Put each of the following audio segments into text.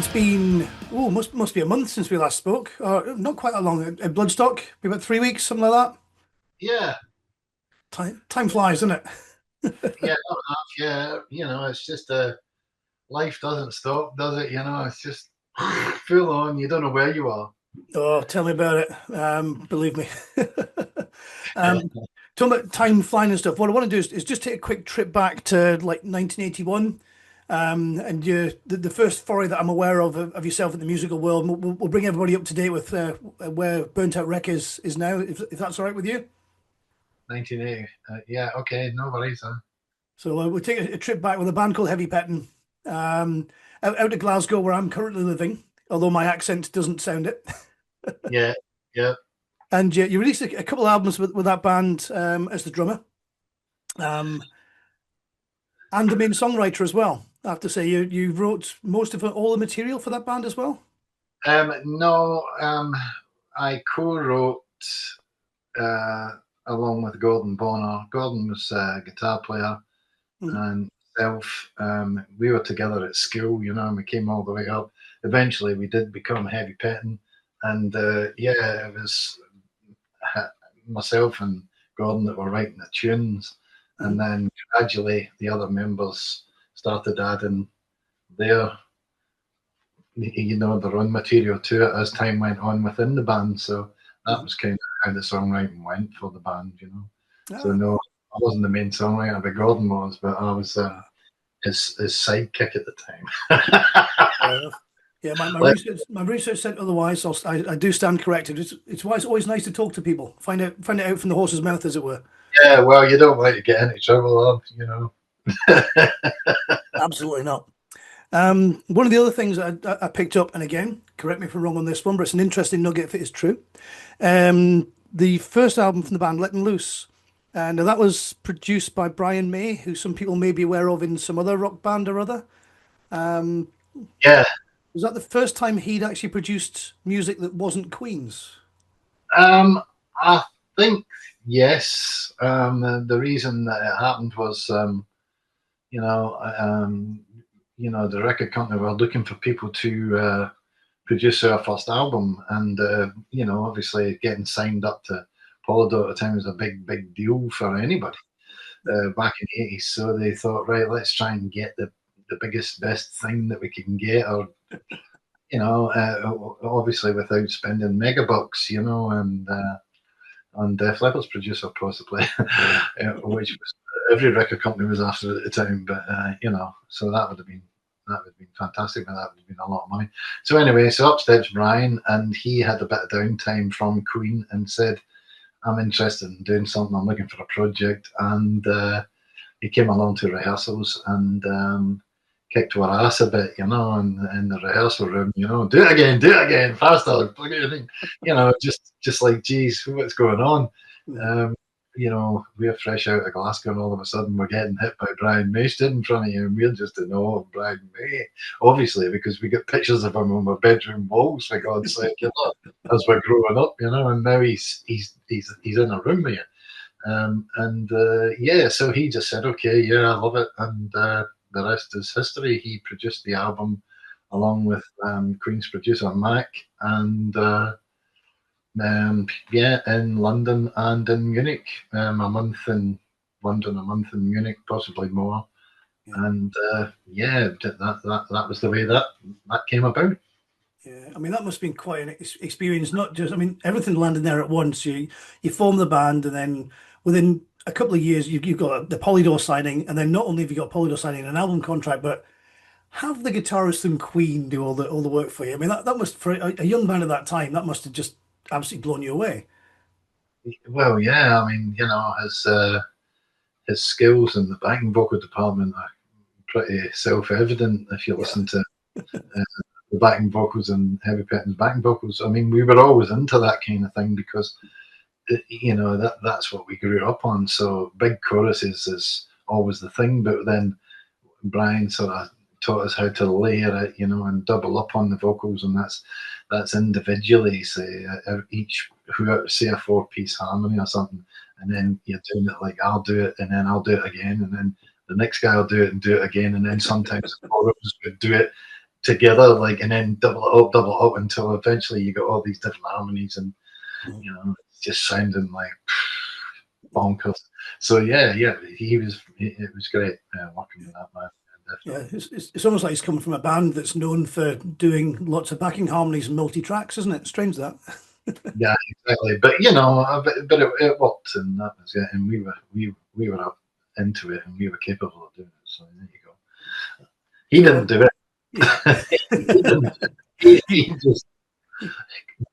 It's been must be a month since we last spoke. Not quite that long. At Bloodstock, maybe about 3 weeks, something like that. Yeah, Time flies, doesn't it? yeah, not enough. Yeah, it's just life doesn't stop, does it? It's just full on. You don't know where you are. Oh, tell me about it. Believe me. um, Talking about time flying and stuff. What I want to do is just take a quick trip back to like 1981. And the first foray that I'm aware of yourself in the musical world. We'll bring everybody up to date with where Burnt Out Wreck is now, if that's all right with you. 1980. Yeah, okay, no worries. Huh? So we'll take a trip back with a band called Heavy Pettin, out of Glasgow, where I'm currently living, although my accent doesn't sound it. Yeah, yeah. And you released a couple of albums with that band as the drummer, um, and the main songwriter as well. I have to say, you wrote most of all the material for that band as well. No, I co-wrote uh, along with Gordon Bonner. Gordon was a guitar player, Mm. and myself. We were together at school, and we came all the way up. Eventually, we did become Heavy Pettin, and yeah, it was myself and Gordon that were writing the tunes, and Mm. then gradually the other members started adding their their own material to it as time went on within the band. So that Mm. was kind of how the songwriting went for the band. So Ah, no, I wasn't the main songwriter, but Gordon was, but I was his sidekick at the time. fair enough. Yeah, Like, my research said otherwise. So I do stand corrected. It's why it's always nice to talk to people, find it out from the horse's mouth, as it were. yeah, well, you don't want to get into trouble. Absolutely not. One of the other things I picked up, and again, correct me if I'm wrong on this one, but it's an interesting nugget if it is true. The first album from the band, Letting Loose, now that was produced by Brian May, who some people may be aware of in some other rock band or other. Um, Yeah, was that the first time he'd actually produced music that wasn't Queen's? I think yes. The reason that it happened was, you know, um, the record company were looking for people to produce their first album, and obviously getting signed up to Polydor at the time was a big, big deal for anybody back in the '80s. So they thought, right, let's try and get the biggest, best thing that we can get, or obviously without spending megabucks, and Def Leppard's producer possibly, which was every record company was after at the time. But so that would have been fantastic, but that would have been a lot of money. So anyway, so up steps Brian, and he had a bit of downtime from Queen and said, "I'm interested in doing something. I'm looking for a project," and he came along to rehearsals and kicked our ass a bit, in the rehearsal room, do it again, faster, just like, geez, what's going on? Mm. Um, we're fresh out of Glasgow, and all of a sudden we're getting hit by Brian May stood in front of you, and we're just in awe of Brian May, obviously, because we got pictures of him on our bedroom walls, for God's sake, as we're growing up, and now he's in a room with you. Yeah, so he just said, okay, yeah, I love it. And the rest is history. He produced the album along with Queen's producer Mac, and yeah, in London and in Munich. A month in London, a month in Munich, possibly more. Yeah. And yeah, that was the way that came about. Yeah, I mean that must have been quite an experience. Not just, I mean, everything landing there at once. You form the band, and then within a couple of years, you've got the Polydor signing, and then not only have you got Polydor signing an album contract, but have the guitarist from Queen do all the work for you. I mean that must, for a young band at that time, that must have just absolutely blown you away. Well, yeah, I mean, his skills in the backing vocal department are pretty self-evident if you Yeah. listen to the backing vocals and Heavy Pettin's backing vocals. I mean, we were always into that kind of thing because that's what we grew up on. So big choruses is always the thing. But then Brian sort of taught us how to layer it, and double up on the vocals, and that's individually, say, each who say a four-piece harmony or something, and then you're doing it like I'll do it, and then I'll do it again, and then the next guy will do it and do it again, and then sometimes the chorus would do it together, like, and then double it up until eventually you got all these different harmonies, and it's just sounding like bonkers. So yeah, it was great working with that man. Yeah, Definitely. it's almost like he's coming from a band that's known for doing lots of backing harmonies and multi tracks, isn't it? Strange that. Yeah, exactly. But but it worked, and that was it. And we were up into it, and we were capable of doing it. So there you go. He So didn't do it. yeah, He didn't. He just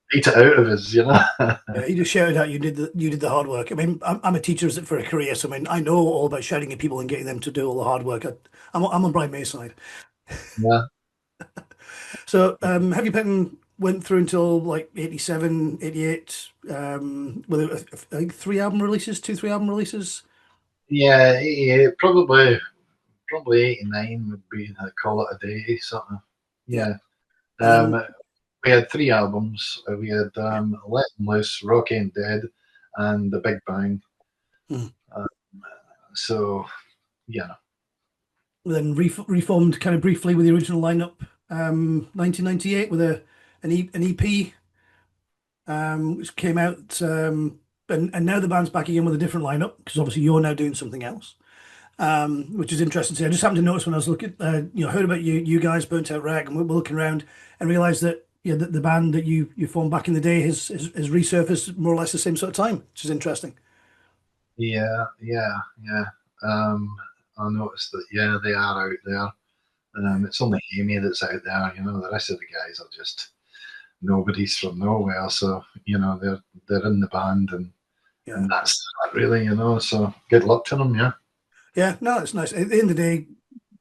beat it out of us, yeah, you just shouted out you did the hard work. I mean, I'm a teacher for a career, so I mean, I know all about shouting at people and getting them to do all the hard work. I'm on Brian May's side. Yeah. So Heavy Pettin went through until like 87, 88, with I think three album releases, three album releases. Yeah, probably 89 would be call it a day, something. Yeah, Yeah. and then We had three albums. We had Let 'Em Loose, Rocky and Dead, and The Big Bang. hmm, Uh, so, yeah. reformed kind of briefly with the original lineup, 1998 with an EP, which came out, and now the band's back again with a different lineup because obviously you're now doing something else, which is interesting to see. I just happened to notice when I was looking, heard about you guys, Burnt Out Rag, and we're looking around and realised that the band that you formed back in the day has resurfaced more or less the same sort of time, which is interesting. Yeah. Um, I noticed that, yeah, they are out there. It's only Amy that's out there. The rest of the guys are just nobodies from nowhere. So, they're in the band, Yeah, and that's that really, So good luck to them, yeah. yeah, no, it's nice. At the end of the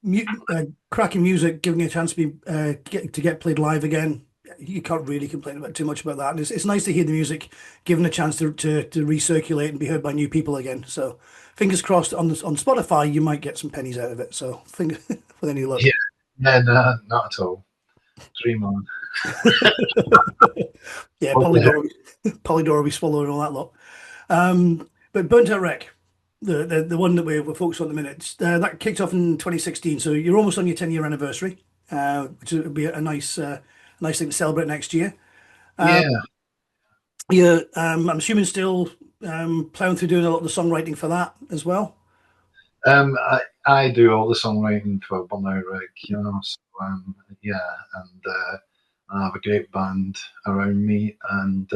day, cracking music, giving it a chance to be to get played live again. You can't really complain about too much about that. And it's nice to hear the music given a chance to recirculate and be heard by new people again. So fingers crossed on Spotify you might get some pennies out of it. So finger with any luck. Yeah, yeah, no, not at all. Dream on. Yeah, What the heck? Polydor will be swallowing all that lot. But Burnt Out Wreck, the one that we're focused on at the minute, that kicked off in 2016. So you're almost on your 10-year anniversary, which would be a nice thing to celebrate next year. Yeah, Yeah, I'm assuming still plowing through doing a lot of the songwriting for that as well. I do all the songwriting for Burnout Rig, So yeah, and I have a great band around me, and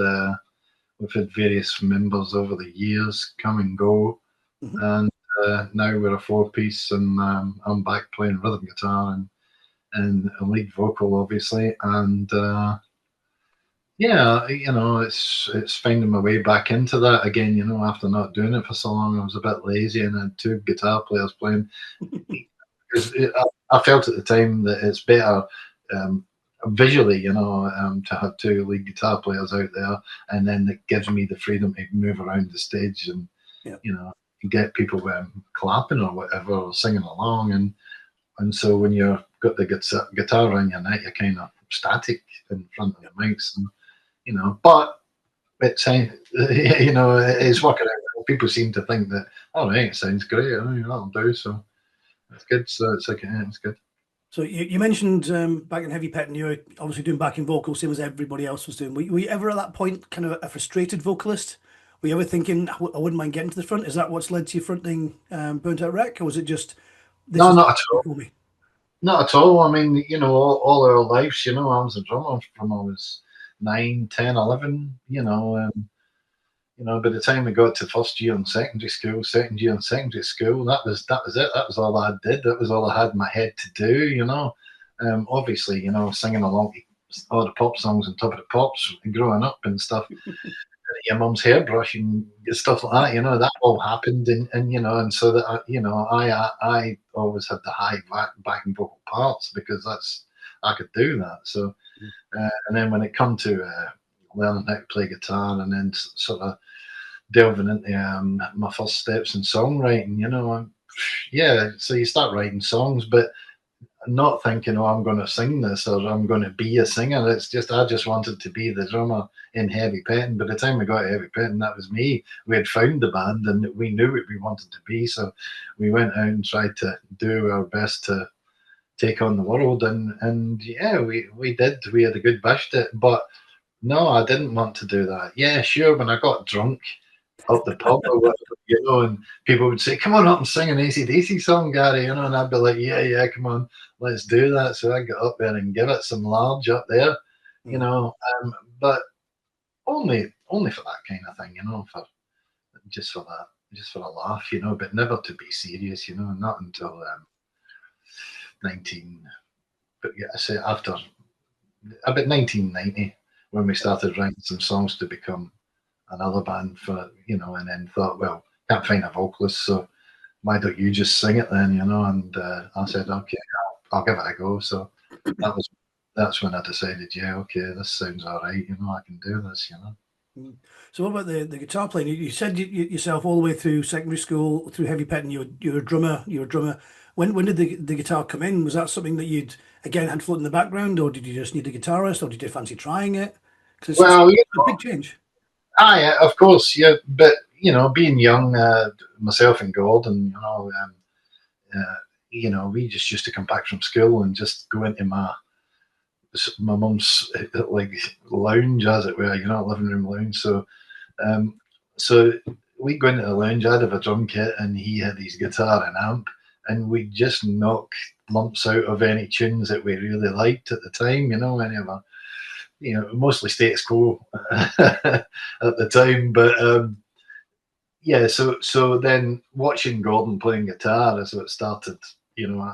we've had various members over the years come and go, Mhm. and now we're a four-piece, and I'm back playing rhythm guitar and a lead vocal, obviously, and yeah, it's finding my way back into that again. After not doing it for so long, I was a bit lazy, and I had two guitar players playing. Because I felt at the time that it's better visually, to have two lead guitar players out there, and then it gives me the freedom to move around the stage and Yeah. you know get people clapping or whatever, or singing along, and so when you've got the guitar around your neck, you're kind of static in front of the mics, and but it's it's working out. People seem to think that, all right, it sounds great, that'll do. So it's good. So it's like, yeah, it's good. So you mentioned back in Heavy Pettin, you were obviously doing backing vocals, same as everybody else was doing. Were you ever at that point kind of a frustrated vocalist? Were you ever thinking, I wouldn't mind getting to the front? Is that what's led to you fronting Burnt Out Wreck? Or was it just, this No, is not at all. for me? Not at all. I mean, all our lives, I was a drummer from I was 9, 10, 11. By the time we got to first year in secondary school, that was it. That was all I did. That was all I had in my head to do. Obviously, singing along to all the pop songs on Top of the Pops and growing up and stuff. Your mum's hairbrush and stuff like that. That all happened, and so that I always had the high backing vocal parts because I could do that. So, and then when it come to learning how to play guitar and then sort of delving into my first steps in songwriting, yeah. So you start writing songs, but not thinking, oh, I'm going to sing this or I'm going to be a singer. It's just I just wanted to be the drummer in Heavy Pettin. By the time we got to Heavy Pettin, that was me. We had found the band and we knew what we wanted to be, so we went out and tried to do our best take on the world, and yeah, we did. We had a good bashed it, but no, I didn't want to do that. Yeah, sure. When I got drunk up the pub or whatever, and people would say, "Come on up and sing an AC/DC song, Gary," and I'd be like, "Yeah, yeah, come on, let's do that." So I got up there and give it some large up there, you Mm. know, but only for that kind of thing, for just for that, just for a laugh, but never to be serious, not until 19. But yeah, I say after about 1990 when we started writing some songs to become another band and then thought, well, can't find a vocalist, so why don't you just sing it then, And I said, okay, I'll give it a go. So that was that's when I decided, yeah, okay, this sounds all right, I can do this. Mm. So what about the guitar playing? You said yourself all the way through secondary school, through Heavy Pettin, you were a drummer. You were a drummer. When did the guitar come in? Was that something that you'd again had floating in the background, or did you just need a guitarist, or did you fancy trying it? Because it's Well, a big change. yeah, of course, yeah, but being young, myself and Gordon, uh, we just used to come back from school and just go into my mum's like lounge, as it were, living room lounge. Um, so we go into the lounge. I'd have a drum kit, and he had his guitar and amp, and we'd just knock lumps out of any tunes that we really liked at the time. Any of our, mostly status quo at the time, but yeah. So then watching Gordon playing guitar is what started,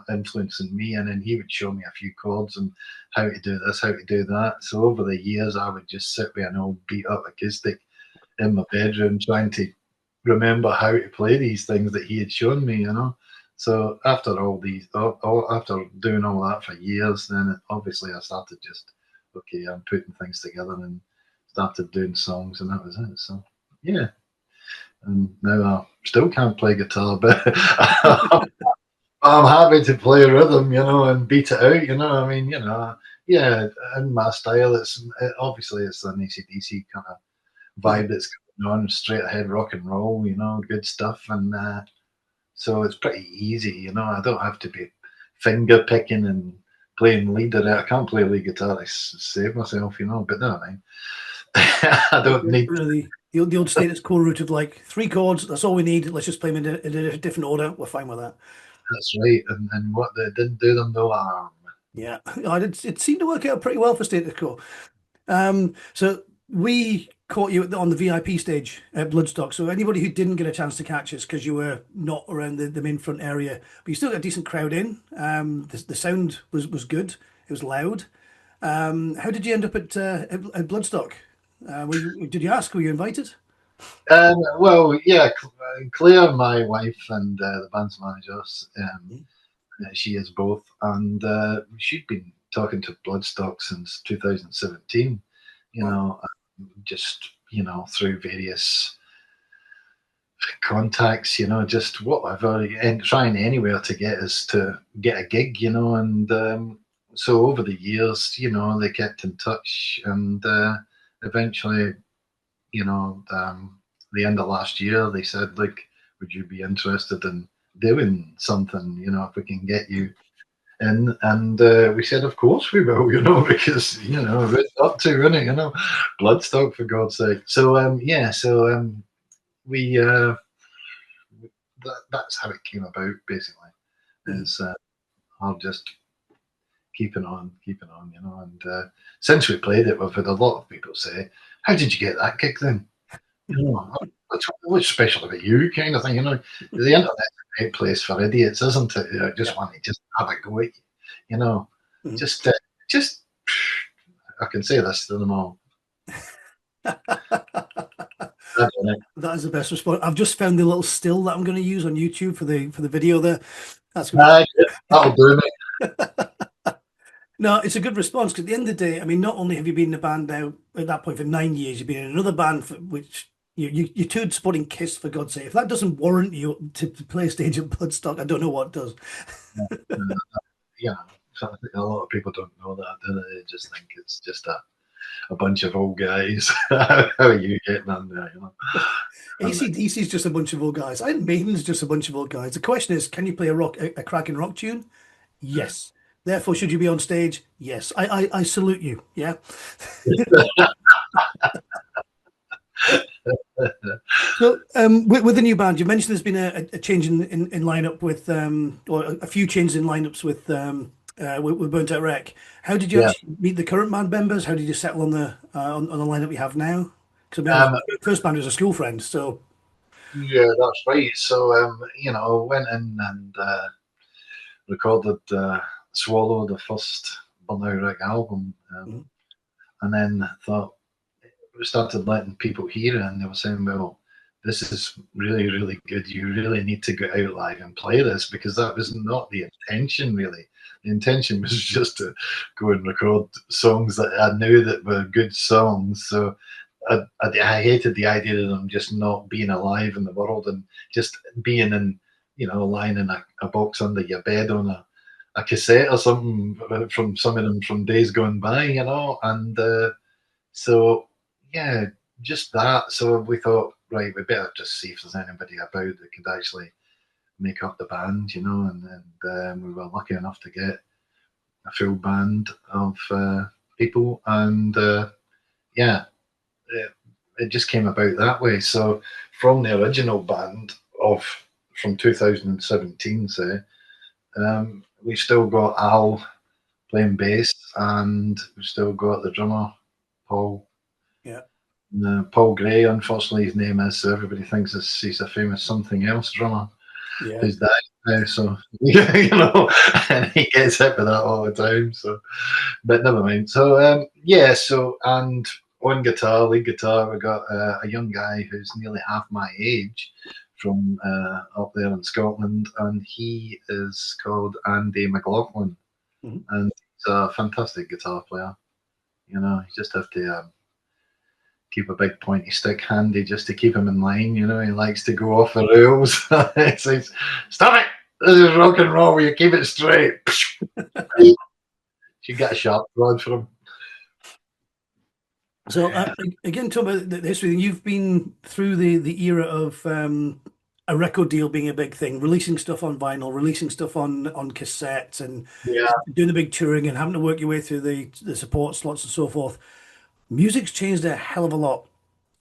influencing me, and then he would show me a few chords and how to do this, how to do that. So over the years, I would just sit with an old beat up acoustic in my bedroom trying to remember how to play these things that he had shown me. So after after doing all that for years, then obviously I started just, okay, I'm putting things together and started doing songs, and that was it. So yeah, and now I still can't play guitar, but I'm happy to play rhythm, and beat it out. I mean, yeah, in my style, obviously it's an AC/DC kind of Mm. vibe that's going on, straight ahead rock and roll, good stuff. And so it's pretty easy, I don't have to be finger picking and playing lead. I can't play lead guitar, save myself, but no, I mean, I don't need. The old status quo route of like three chords. That's all we need. Let's just play them in a different order. We're fine with that. That's right. And what they didn't do them no harm. Yeah, it seemed to work out pretty well for status quo. So we caught you on the VIP stage at Bloodstock. So anybody who didn't get a chance to catch us because you were not around the main front area, but you still got a decent crowd in. The sound was good. It was loud. How did you end up at Bloodstock? Did you ask? Were you invited? Well, yeah, Claire, my wife, and the band's manager, she is both, and she'd been talking to Bloodstock since 2017. Wow. Just through various contacts, just whatever, and trying anywhere to get us to get a gig, and so over the years, they kept in touch, and eventually, the end of last year, they said, "Look, would you be interested in doing something? If we can get you and we said, of course we will, because it's up to, isn't it? Bloodstock, for God's sake. So yeah, so we that's how it came about, basically. Mm. Is I'll just keeping on, and since we played it, we've had a lot of people say, "How did you get that gig then?" What's special about you, kind of thing, The internet's a great place for idiots, isn't it? Just Yeah. want to just have a go at you, you know. Mm. Just I can say this to them all. I don't know. That is the best response. I've just found the little still that I'm going to use on YouTube for the video there. That's going Nah, that'll do me. No, it's a good response because at the end of the day, I mean, not only have you been in a band now at that point for 9 years, you've been in another band for which you toured supporting Kiss, for God's sake. If that doesn't warrant you to play a stage at Bloodstock, I don't know what does. Yeah, so I think a lot of people don't know that, do they? They just think it's just a bunch of old guys. How are you getting on there? And, AC/DC is just a bunch of old guys. I think Maiden's just a bunch of old guys. The question is, can you play a cracking rock tune? Yes. Therefore, should you be on stage? Yes, I salute you. Yeah. So, with the new band, you mentioned there's been a change in lineup with, or a few changes in lineups with Burnt Out Wreck. How did you Yeah. actually meet the current band members? How did you settle on the lineup you have now? Because I mean, Um, our first band was a school friend, so yeah, that's right. So, went in and recorded Swallow, the first Burnout Rick album, mhm, and then thought we started letting people hear it, and they were saying, "Well, this is really, really good. You really need to go out live and play this," because that was not the intention, really. The intention was just to go and record songs that I knew that were good songs. So I hated the idea of them just not being alive in the world and just being in, lying in a box under your bed on a cassette or something from some of them from days gone by, and so yeah, just that. So we thought, right, we better just see if there's anybody about that could actually make up the band, and we were lucky enough to get a full band of people, and yeah, it just came about that way. So from the original band of from 2017, say, we still got Al playing bass, and we've still got the drummer Paul. yeah, Paul Gray, unfortunately, his name is, so everybody thinks he's a famous something else drummer yeah. who's died now. So, and he gets hit with that all the time. So, but never mind. So, and on guitar, lead guitar, we got a young guy who's nearly half my age from up there in Scotland, and he is called Andy McLaughlin, Mhm. and he's a fantastic guitar player. You just have to keep a big pointy stick handy just to keep him in line. He likes to go off the rails. He says, "Stop it! This is rock and roll. You keep it straight." Should get a sharp rod for him. So again, talking about the history, you've been through the era of a record deal being a big thing, releasing stuff on vinyl, releasing stuff on cassettes, and Yeah, doing the big touring and having to work your way through the support slots and so forth. Music's changed a hell of a lot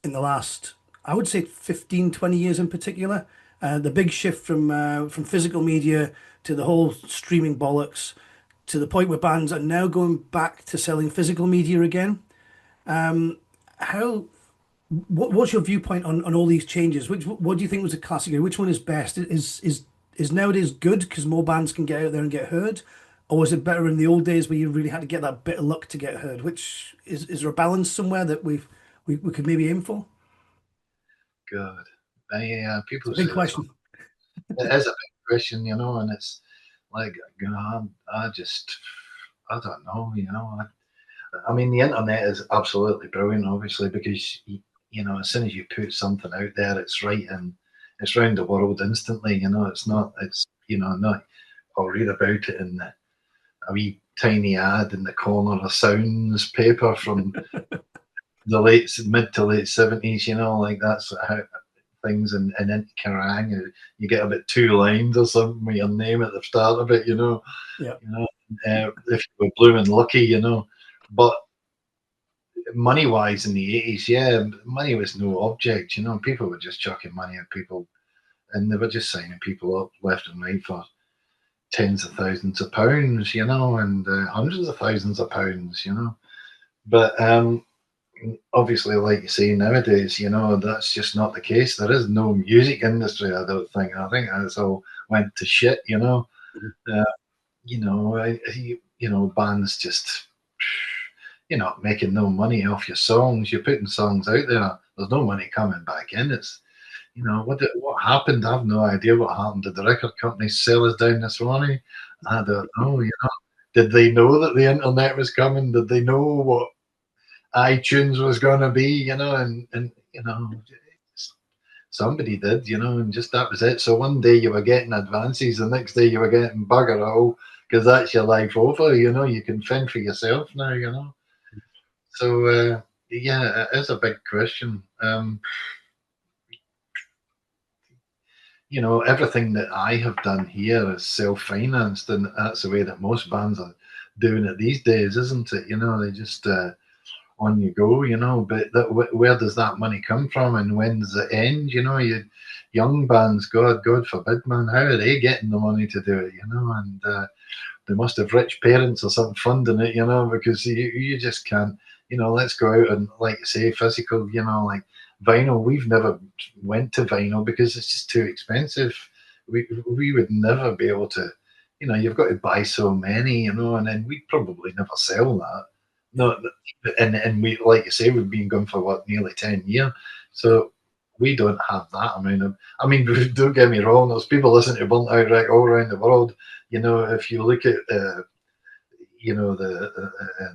in the last, I would say 15, 20 years in particular. The big shift from physical media to the whole streaming bollocks to the point where bands are now going back to selling physical media again. How what's your viewpoint on all these changes? What do you think was a classic? Which one is best? Is nowadays good because more bands can get out there and get heard, or was it better in the old days where you really had to get that bit of luck to get heard? Which is there a balance somewhere that we could maybe aim for? good. It's People a big say this. question. It is a big question, and it's like, I don't know, I mean, the internet is absolutely brilliant, obviously, because as soon as you put something out there, it's right and it's round the world instantly. It's not, not. I'll read about it in a wee tiny ad in the corner of Sounds paper from the mid to late 70s. Like that's how things in Kerrang. You get about 2 lines or something with your name at the start of it. Yeah. You know, if you were blooming lucky. But money wise in the 80s, yeah, money was no object. People were just chucking money at people, and they were just signing people up left and right for tens of thousands of pounds, and hundreds of thousands of pounds. But obviously, like you say, nowadays, that's just not the case. There is no music industry, I don't think. I think that's all went to shit. Mhm. Uh, bands just making no money off your songs. You're putting songs out there. There's no money coming back in. It's what happened. I have no idea what happened. Did the record companies sell us down this money? I don't know. Did they know that the internet was coming? Did they know what iTunes was going to be? And somebody did. And just that was it. So one day you were getting advances, the next day you were getting bugger all because that's your life over. You can fend for yourself now. So yeah, it is a big question. everything that I have done here is self-financed, and that's the way that most bands are doing it these days, isn't it? They just on you go, But where does that money come from, and when does it end? Young bands, God forbid, man, how are they getting the money to do it? And they must have rich parents or something funding it, because you just can't. Let's go out and, like you say, physical. Like vinyl. We've never went to vinyl because it's just too expensive. We would never be able to. You've got to buy so many, and then we'd probably never sell that. No, and we, like you say, we've been going for what, nearly 10 years, so we don't have that amount of. I mean, don't get me wrong. There's people listening to Burnt Out Wreck all around the world. If you look at the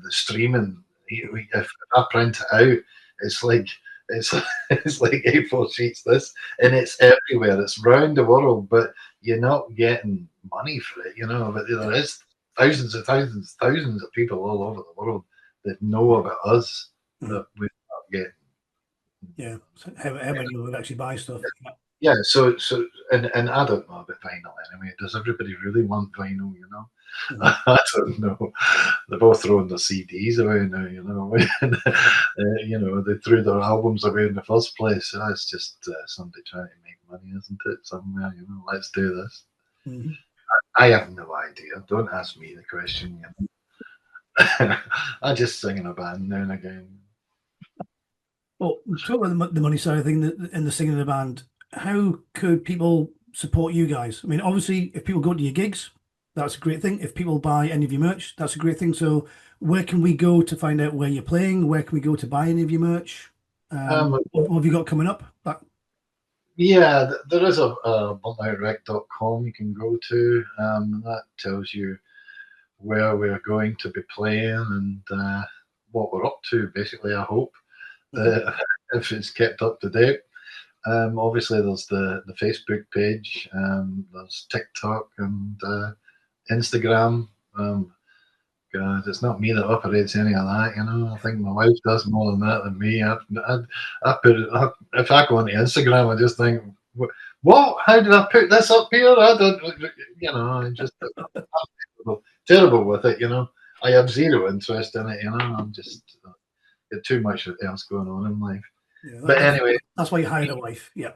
streaming, if I print it out, it's like it's it's like A4 sheets. This, and it's everywhere. It's round the world, but you're not getting money for it. But there is thousands of people all over the world that know about us that we're not getting. Yeah, so how many would actually buy stuff? Yeah, so and I don't know about vinyl anyway. Does everybody really want vinyl? I don't know. They're both throwing their CDs away now. They threw their albums away in the first place. So it's just somebody trying to make money, isn't it? Somewhere, let's do this. Mm-hmm. I have no idea. Don't ask me the question. I just sing in a band now and again. Well, talk about the money side of thing and the singing in the band. How could people support you guys? I mean, obviously, if people go to your gigs, that's a great thing. If people buy any of your merch, that's a great thing. So, where can we go to find out where you're playing? Where can we go to buy any of your merch? What have you got coming up? Yeah, there is a burntoutrec.com you can go to. That tells you where we're going to be playing and what we're up to, basically, I hope. If it's kept up to date. Obviously, there's the Facebook page, there's TikTok and Instagram. God, it's not me that operates any of that, I think my wife does more than that than me. If I go onto Instagram, I just think, what? How did I put this up here? I don't, I'm just terrible with it. I have zero interest in it. I'm just got too much else going on in life. Yeah, but anyway, that's why you hired a wife. Yeah.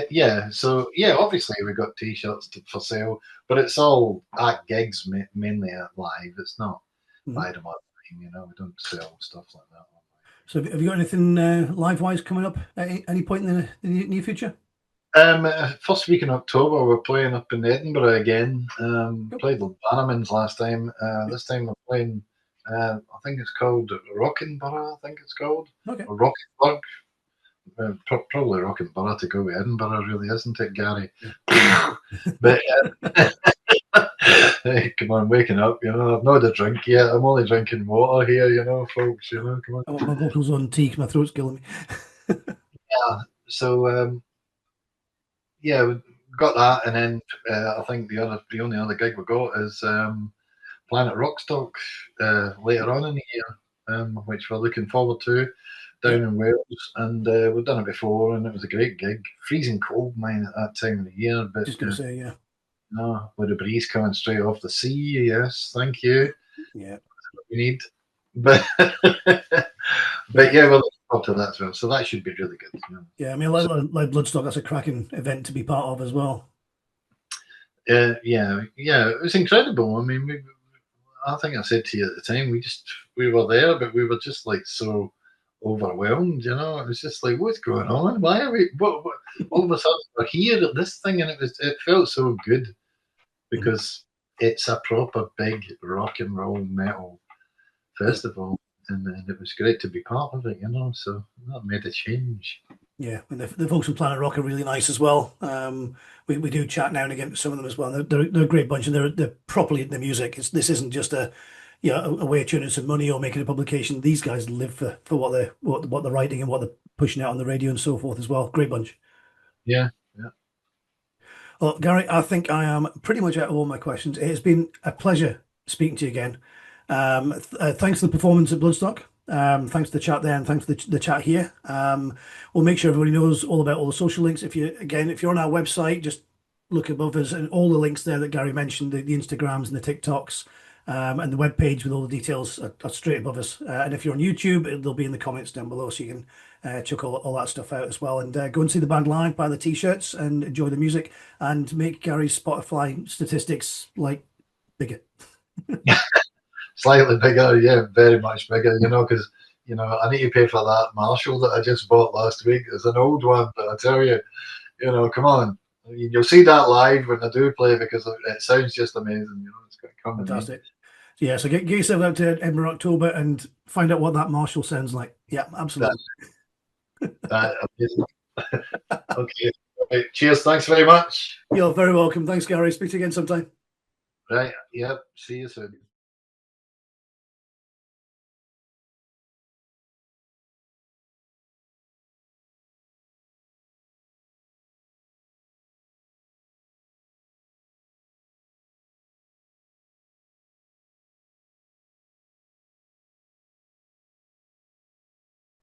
Yeah. So yeah, obviously we got T-shirts for sale, but it's all at gigs, mainly at live. It's not buy them online. We don't sell stuff like that. So have you got anything live-wise coming up at any point in the near future? First week in October, we're playing up in Edinburgh again. Played with Bannerman's last time. This time we're playing. I think it's called Rockingborough. I think it's called. Okay. Or Rockingborough. Probably Rockingborough to go with Edinburgh, really, isn't it, Gary? Yeah. But hey, come on, waking up. I've not had a drink yet. I'm only drinking water here, folks. Come on. I want my vocals on tea because my throat's killing me. Yeah. So yeah, we got that, and then I think the only other gig we got is Planet Rockstock later on in the year, which we're looking forward to down in Wales, and we've done it before, and it was a great gig. Freezing cold, mine, at that time of the year, but just gonna say, yeah. No, with the breeze coming straight off the sea. Yes, thank you. Yeah, that's what we need. But yeah, we're looking forward to that as well. So that should be really good. Yeah, I mean, like Bloodstock, that's a cracking event to be part of as well. Yeah, it was incredible. I mean, I think I said to you at the time, we were there, but we were just like so overwhelmed. It was just like, what's going on? Why are we? What all of a sudden we're here at this thing, and it felt so good because it's a proper big rock and roll metal festival, and it was great to be part of it. So that made a change. Yeah, and the folks from Planet Rock are really nice as well. We do chat now and again with some of them as well. They're a great bunch, and they're properly into the music. This isn't just a way of turning some money or making a publication. These guys live for what they're writing and what they're pushing out on the radio and so forth as well. Great bunch. Yeah. Well, Gary, I think I am pretty much out of all my questions. It has been a pleasure speaking to you again. Thanks for the performance at Bloodstock. Thanks to the chat there, and thanks to the chat here. We'll make sure everybody knows all about all the social links. If you're on our website, just look above us and all the links there that Gary mentioned, the Instagrams and the TikToks, and the web page with all the details are straight above us. And if you're on YouTube, they'll be in the comments down below, so you can check all that stuff out as well. And go and see the band live, buy the t-shirts, and enjoy the music, and make Gary's Spotify statistics like bigger. Slightly bigger, yeah, very much bigger, because, I need to pay for that Marshall that I just bought last week. It's an old one, but I tell you, come on. I mean, you'll see that live when I do play because it sounds just amazing, it's going to come in. Fantastic. Yeah, so get yourself out to Edinburgh October and find out what that Marshall sounds like. Yeah, absolutely. Amazing. Okay. Right. Cheers. Thanks very much. You're very welcome. Thanks, Gary. Speak to you again sometime. Right. Yep. See you soon.